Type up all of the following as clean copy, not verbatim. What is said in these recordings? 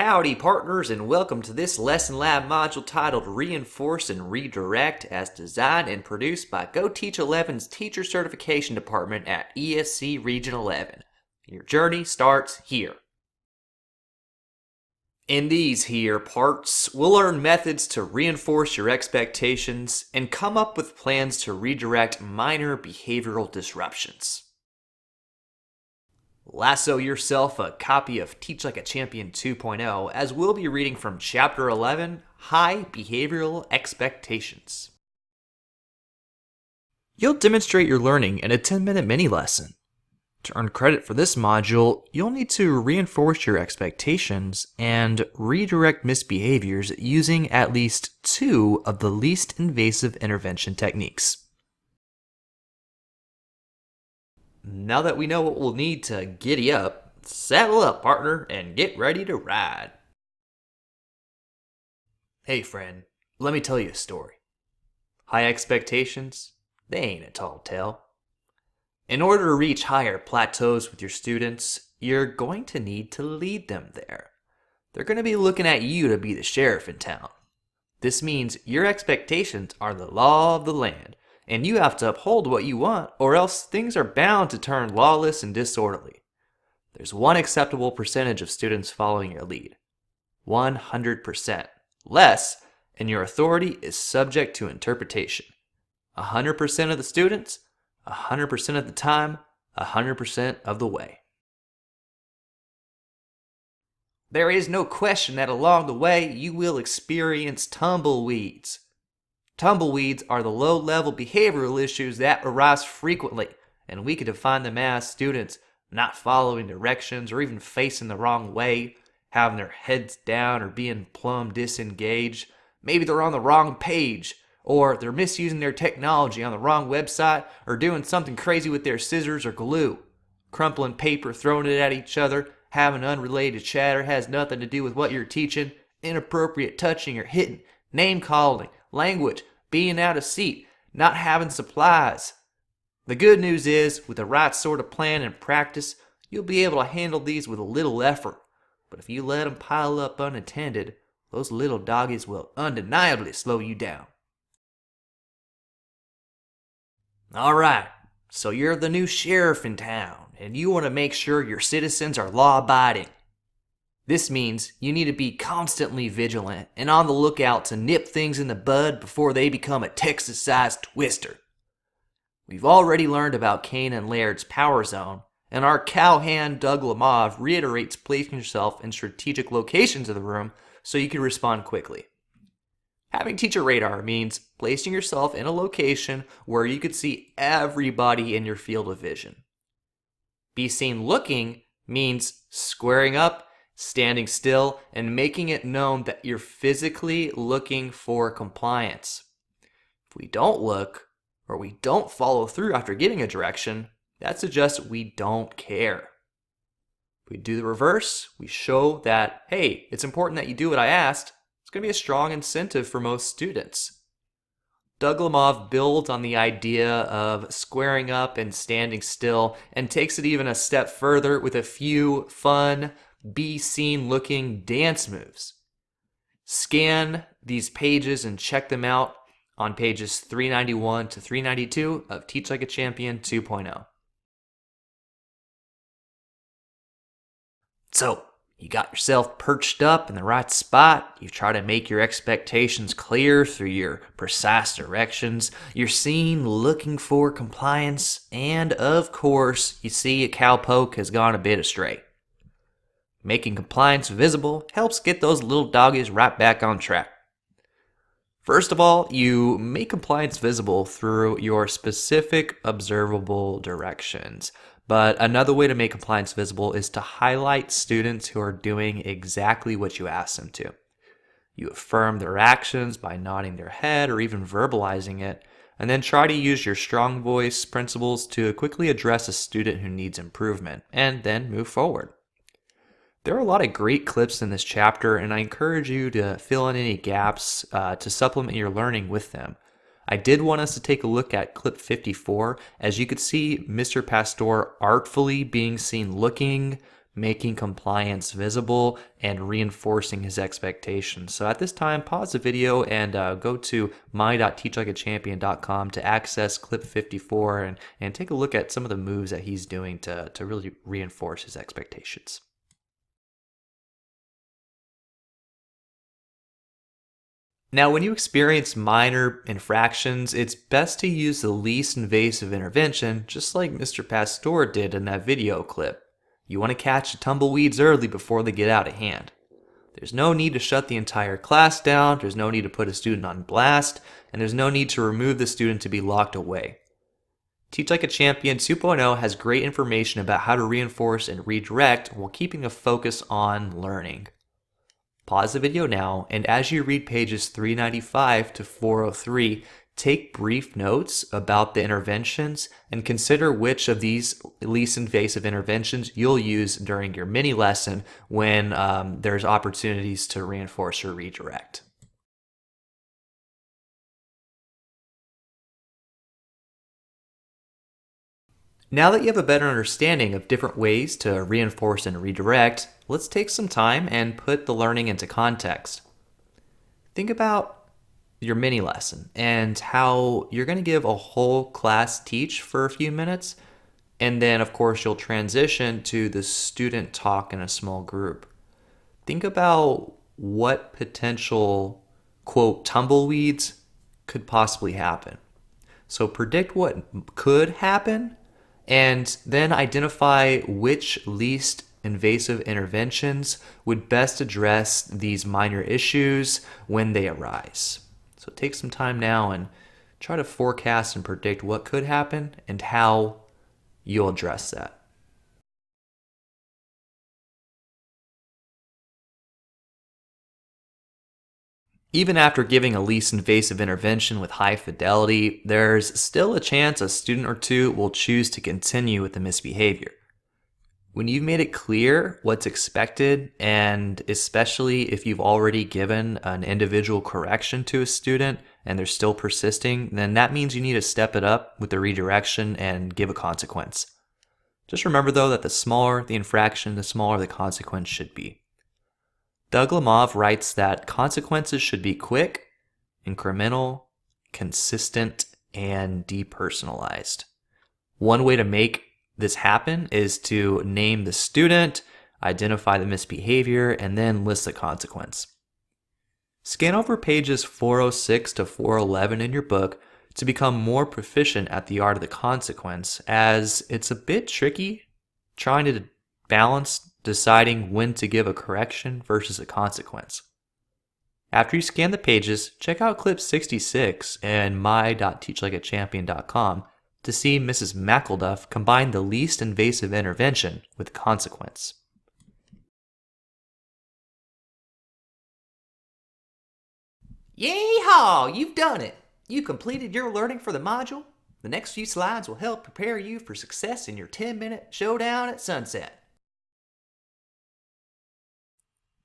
Howdy partners, and welcome to this Lesson Lab module titled Reinforce and Redirect, as designed and produced by GoTeach11's Teacher Certification Department at ESC Region 11. Your journey starts here. In these here parts, we'll learn methods to reinforce your expectations and come up with plans to redirect minor behavioral disruptions. Lasso yourself a copy of Teach Like a Champion 2.0, as we'll be reading from Chapter 11, High Behavioral Expectations. You'll demonstrate your learning in a 10-minute mini lesson. To earn credit for this module, you'll need to reinforce your expectations and redirect misbehaviors using at least 2 of the least invasive intervention techniques. Now that we know what we'll need to giddy up, saddle up, partner, and get ready to ride. Hey friend, let me tell you a story. High expectations, they ain't a tall tale. In order to reach higher plateaus with your students, you're going to need to lead them there. They're going to be looking at you to be the sheriff in town. This means your expectations are the law of the land, and you have to uphold what you want, or else things are bound to turn lawless and disorderly. There's one acceptable percentage of students following your lead. 100%. Less, and your authority is subject to interpretation. 100% of the students, 100% of the time, 100% of the way. There is no question that along the way you will experience tumbleweeds. Tumbleweeds are the low-level behavioral issues that arise frequently, and we could define them as students not following directions or even facing the wrong way, having their heads down or being plumb disengaged. Maybe they're on the wrong page, or they're misusing their technology on the wrong website, or doing something crazy with their scissors or glue. Crumpling paper, throwing it at each other, having unrelated chatter has nothing to do with what you're teaching, inappropriate touching or hitting, name-calling, language, being out of seat, not having supplies. The good news is, with the right sort of plan and practice, you'll be able to handle these with a little effort. But if you let them pile up unattended, those little doggies will undeniably slow you down. Alright, so you're the new sheriff in town, and you want to make sure your citizens are law-abiding. This means you need to be constantly vigilant and on the lookout to nip things in the bud before they become a Texas-sized twister. We've already learned about Cain and Laird's power zone, and our cowhand Doug Lamov reiterates placing yourself in strategic locations of the room so you can respond quickly. Having teacher radar means placing yourself in a location where you could see everybody in your field of vision. Be seen looking means squaring up, standing still, and making it known that you're physically looking for compliance. If we don't look, or we don't follow through after giving a direction, that suggests we don't care. If we do the reverse, we show that, hey, it's important that you do what I asked. It's going to be a strong incentive for most students. Doug Lamov builds on the idea of squaring up and standing still and takes it even a step further with a few fun, be seen looking dance moves. Scan these pages and check them out on pages 391 to 392 of Teach Like a Champion 2.0. So, you got yourself perched up in the right spot. You try to make your expectations clear through your precise directions. You're seen looking for compliance, and of course, you see a cowpoke has gone a bit astray. Making compliance visible helps get those little doggies right back on track. First of all, you make compliance visible through your specific observable directions. But another way to make compliance visible is to highlight students who are doing exactly what you ask them to. You affirm their actions by nodding their head or even verbalizing it, and then try to use your strong voice principles to quickly address a student who needs improvement, and then move forward. There are a lot of great clips in this chapter, and I encourage you to fill in any gaps to supplement your learning with them. I did want us to take a look at clip 54. As you could see, Mr. Pastor artfully being seen looking, making compliance visible, and reinforcing his expectations. So at this time, pause the video and go to my.teachlikeachampion.com to access clip 54 and take a look at some of the moves that he's doing to really reinforce his expectations. Now, when you experience minor infractions, it's best to use the least invasive intervention, just like Mr. Pastor did in that video clip. You want to catch the tumbleweeds early before they get out of hand. There's no need to shut the entire class down, there's no need to put a student on blast, and there's no need to remove the student to be locked away. Teach Like a Champion 2.0 has great information about how to reinforce and redirect while keeping a focus on learning. Pause the video now, and as you read pages 395 to 403, take brief notes about the interventions and consider which of these least invasive interventions you'll use during your mini lesson when there's opportunities to reinforce or redirect. Now that you have a better understanding of different ways to reinforce and redirect, let's take some time and put the learning into context. Think about your mini lesson and how you're going to give a whole class teach for a few minutes, and then of course you'll transition to the student talk in a small group. Think about what potential, quote, tumbleweeds could possibly happen. So predict what could happen, and then identify which least invasive interventions would best address these minor issues when they arise. So take some time now and try to forecast and predict what could happen and how you'll address that. Even after giving a least invasive intervention with high fidelity, there's still a chance a student or two will choose to continue with the misbehavior. When you've made it clear what's expected, and especially if you've already given an individual correction to a student and they're still persisting, then that means you need to step it up with the redirection and give a consequence. Just remember though that the smaller the infraction, the smaller the consequence should be. Doug Lemov writes that consequences should be quick, incremental, consistent, and depersonalized. One way to make this happen is to name the student, identify the misbehavior, and then list the consequence. Scan over pages 406 to 411 in your book to become more proficient at the art of the consequence, as it's a bit tricky trying to balance deciding when to give a correction versus a consequence. After you scan the pages, check out clip 66 in my.teachlikeachampion.com to see Mrs. McElduff combine the least invasive intervention with consequence. Yee-haw! You've done it! You completed your learning for the module. The next few slides will help prepare you for success in your 10-minute showdown at sunset.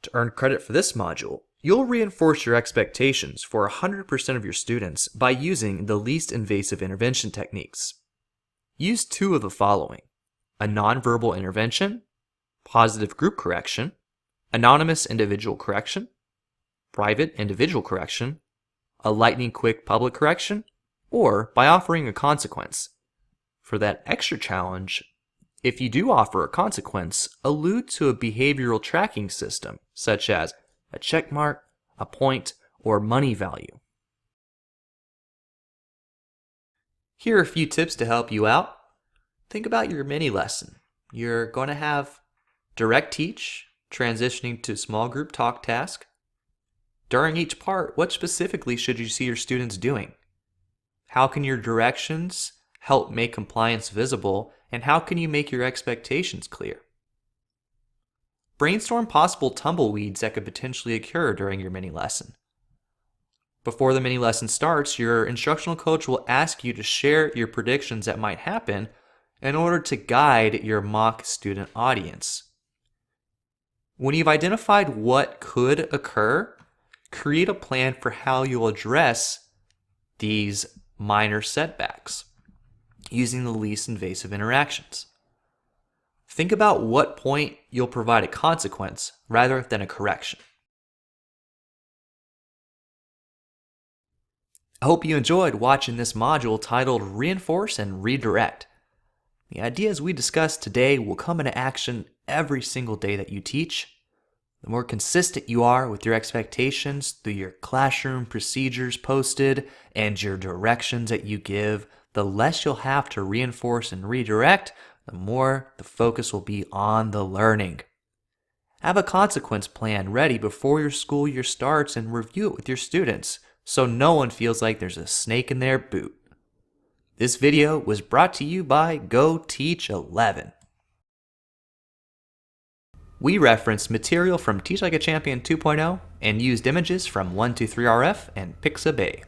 To earn credit for this module, you'll reinforce your expectations for 100% of your students by using the least invasive intervention techniques. Use two of the following: a nonverbal intervention, positive group correction, anonymous individual correction, private individual correction, a lightning quick public correction, or by offering a consequence. For that extra challenge, if you do offer a consequence, allude to a behavioral tracking system, such as a check mark, a point, or money value. Here are a few tips to help you out. Think about your mini lesson. You're going to have direct teach, transitioning to small group talk task. During each part, what specifically should you see your students doing? How can your directions help make compliance visible, and how can you make your expectations clear? Brainstorm possible tumbleweeds that could potentially occur during your mini lesson. Before the mini lesson starts, your instructional coach will ask you to share your predictions that might happen in order to guide your mock student audience. When you've identified what could occur, create a plan for how you'll address these minor setbacks using the least invasive interactions. Think about what point you'll provide a consequence rather than a correction. I hope you enjoyed watching this module titled Reinforce and Redirect. The ideas we discussed today will come into action every single day that you teach. The more consistent you are with your expectations through your classroom procedures posted and your directions that you give, the less you'll have to reinforce and redirect, the more the focus will be on the learning. Have a consequence plan ready before your school year starts and review it with your students so no one feels like there's a snake in their boot. This video was brought to you by Go Teach 11. We referenced material from Teach Like a Champion 2.0 and used images from 123RF and Pixabay.